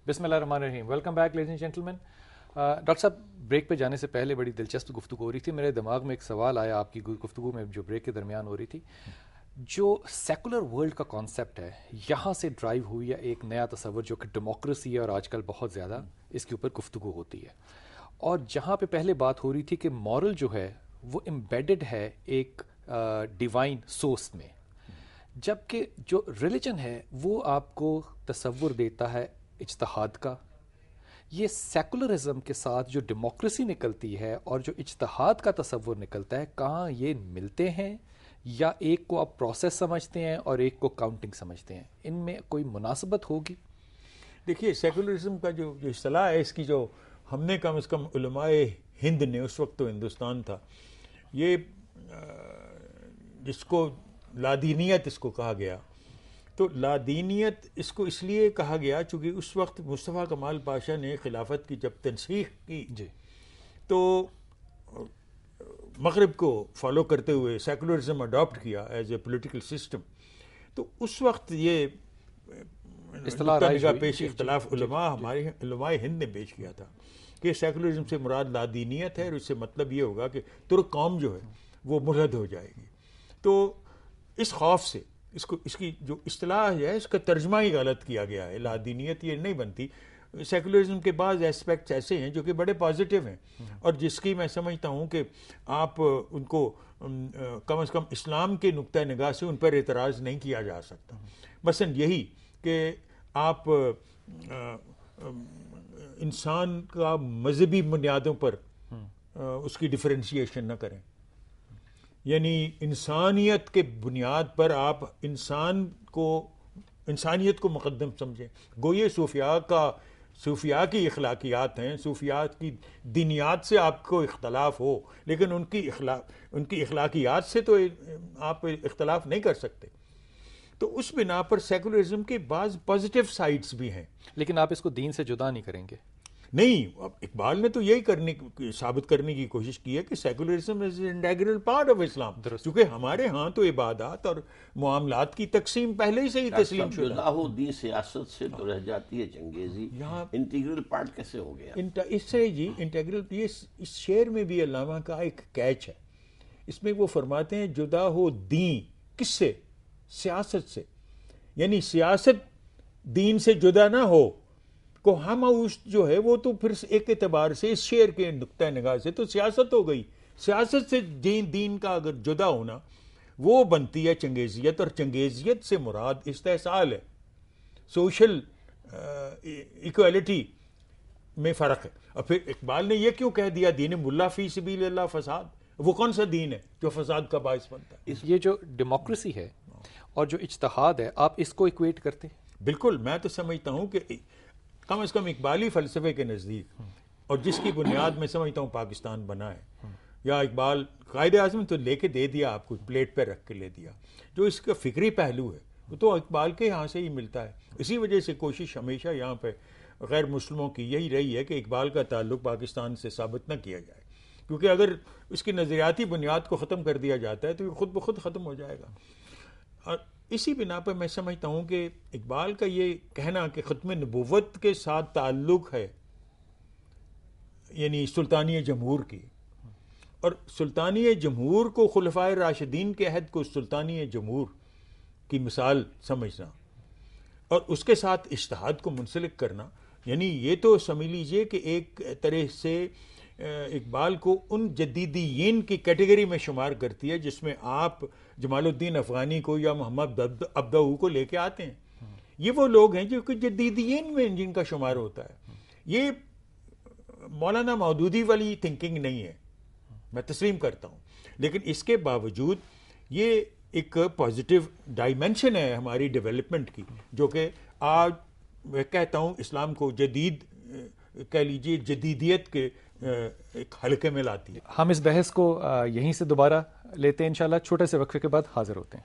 بسم اللہ الرحمن الرحیم. Welcome back ladies and gentleman. Doctor صاحب, بریک پہ جانے سے پہلے بڑی دلچسپ گفتگو ہو رہی تھی. میرے دماغ میں ایک سوال آیا آپ کی گفتگو میں جو بریک کے درمیان ہو رہی تھی. جو سیکولر ورلڈ کا کانسیپٹ ہے, یہاں سے ڈرائیو ہوئی ہے ایک نیا تصور جو کہ ڈیموکریسی ہے, اور آج کل بہت زیادہ اس کے اوپر گفتگو ہوتی ہے. اور جہاں پہ پہلے بات ہو رہی تھی کہ مورل جو ہے وہ امبیڈڈ ہے ایک ڈیوائن سورس میں, جبکہ جو ریلیجن ہے وہ آپ کو تصور دیتا ہے اجتہاد کا. یہ سیکولرزم کے ساتھ جو ڈیموکریسی نکلتی ہے اور جو اجتہاد کا تصور نکلتا ہے, کہاں یہ ملتے ہیں, یا ایک کو آپ پروسیس سمجھتے ہیں اور ایک کو کاؤنٹنگ سمجھتے ہیں؟ ان میں کوئی مناسبت ہوگی؟ دیکھیے, سیکولرزم کا جو اصطلاح ہے, اس کی جو ہم نے کم از کم علماء ہند نے, اس وقت تو ہندوستان تھا, یہ جس کو لادینیت اس کو کہا گیا. تو لادینیت اس کو اس لیے کہا گیا چونکہ اس وقت مصطفیٰ کمال پاشا نے خلافت کی جب تنسیخ کی تو مغرب کو فالو کرتے ہوئے سیکولرزم اڈاپٹ کیا ایز اے پولیٹیکل سسٹم. تو اس وقت یہ پیش اختلاف ہمارے علماء ہند نے پیش کیا تھا کہ سیکولرزم سے مراد لادینیت ہے, اور اس سے مطلب یہ ہوگا کہ ترک قوم جو ہے وہ ملحد ہو جائے گی. تو اس خوف سے اس کی جو اصطلاح ہے اس کا ترجمہ ہی غلط کیا گیا ہے. لادینیت یہ نہیں بنتی. سیکولرزم کے بعض ایسپیکٹس ایسے ہیں جو کہ بڑے پازیٹیو ہیں, اور جس کی میں سمجھتا ہوں کہ آپ ان کو کم از کم اسلام کے نقطہ نگاہ سے ان پر اعتراض نہیں کیا جا سکتا. مثلا یہی کہ آپ انسان کا مذہبی بنیادوں پر اس کی ڈفرینشیشن نہ کریں, یعنی انسانیت کے بنیاد پر آپ انسانیت کو مقدم سمجھیں. گو یہ صوفیاء کی اخلاقیات ہیں, صوفیاء کی دینیات سے آپ کو اختلاف ہو, لیکن ان کی اخلاقیات سے تو آپ اختلاف نہیں کر سکتے. تو اس بنا پر سیکولرزم کے بعض پازیٹیو سائڈز بھی ہیں. لیکن آپ اس کو دین سے جدا نہیں کریں گے؟ نہیں, اقبال نے تو یہی ثابت کرنے کی کوشش کی ہے کہ secularism is an integral part of Islam. کیونکہ ہمارے ہاں تو عبادات اور معاملات کی تقسیم پہلے ہی سے ہی تسلیم شدہ. جدا ہو دی سیاست سے تو رہ جاتی ہے چنگیزی. یہاں انٹیگرل پارٹ کیسے ہو گیا؟ اس سے جی انٹیگرل, یہ اس شعر میں بھی علامہ کا ایک کیچ ہے. اس میں وہ فرماتے ہیں جدا ہو دین کس سے؟ سیاست سے. یعنی سیاست دین سے جدا نہ ہو کو ہم جو ہے وہ تو پھر ایک اعتبار سے اس شعر کے نقطہ نگاہ سے تو سیاست ہو گئی. سیاست سے دین کا اگر جدا ہونا وہ بنتی ہے چنگیزیت, اور چنگیزیت سے مراد استحصال ہے, سوشل ایکویلٹی میں فرق ہے. اور پھر اقبال نے یہ کیوں کہہ دیا دین ملا فی سبیل اللہ فساد؟ وہ کون سا دین ہے جو فساد کا باعث بنتا ہے؟ یہ جو ڈیموکریسی ہے اور جو اجتہاد ہے, آپ اس کو ایکویٹ کرتے ہیں؟ بالکل. میں تو سمجھتا ہوں کہ کم از کم اقبالی فلسفے کے نزدیک, اور جس کی بنیاد میں سمجھتا ہوں پاکستان بنا ہے, یا اقبال قائد اعظم تو لے کے دے دیا آپ کو, پلیٹ پہ رکھ کے لے دیا, جو اس کا فکری پہلو ہے وہ تو اقبال کے یہاں سے ہی ملتا ہے. اسی وجہ سے کوشش ہمیشہ یہاں پہ غیر مسلموں کی یہی رہی ہے کہ اقبال کا تعلق پاکستان سے ثابت نہ کیا جائے, کیونکہ اگر اس کی نظریاتی بنیاد کو ختم کر دیا جاتا ہے تو یہ خود بخود ختم ہو جائے گا. اور اسی بنا پر میں سمجھتا ہوں کہ اقبال کا یہ کہنا کہ ختم نبوت کے ساتھ تعلق ہے, یعنی سلطانی جمہور کی, اور سلطانی جمہور کو خلفائے راشدین کے عہد کو سلطانی جمہور کی مثال سمجھنا, اور اس کے ساتھ اجتہاد کو منسلک کرنا, یعنی یہ تو سمجھ لیجئے کہ ایک طرح سے اقبال کو ان جدیدیین کی کیٹیگری میں شمار کرتی ہے جس میں آپ جمال الدین افغانی کو یا محمد ابدعو کو لے کے آتے ہیں. یہ وہ لوگ ہیں جو کہ جدیدیین میں جن کا شمار ہوتا ہے. یہ مولانا مودودی والی تھنکنگ نہیں ہے, میں تسلیم کرتا ہوں, لیکن اس کے باوجود یہ ایک پازیٹیو ڈائمینشن ہے ہماری ڈیولپمنٹ کی, جو کہ آج میں کہتا ہوں اسلام کو جدید کہہ لیجیے جدیدیت کے ایک حلقے میں لاتی ہے. ہم اس بحث کو یہیں سے دوبارہ لیتے ہیں انشاءاللہ. چھوٹے سے وقفے کے بعد حاضر ہوتے ہیں.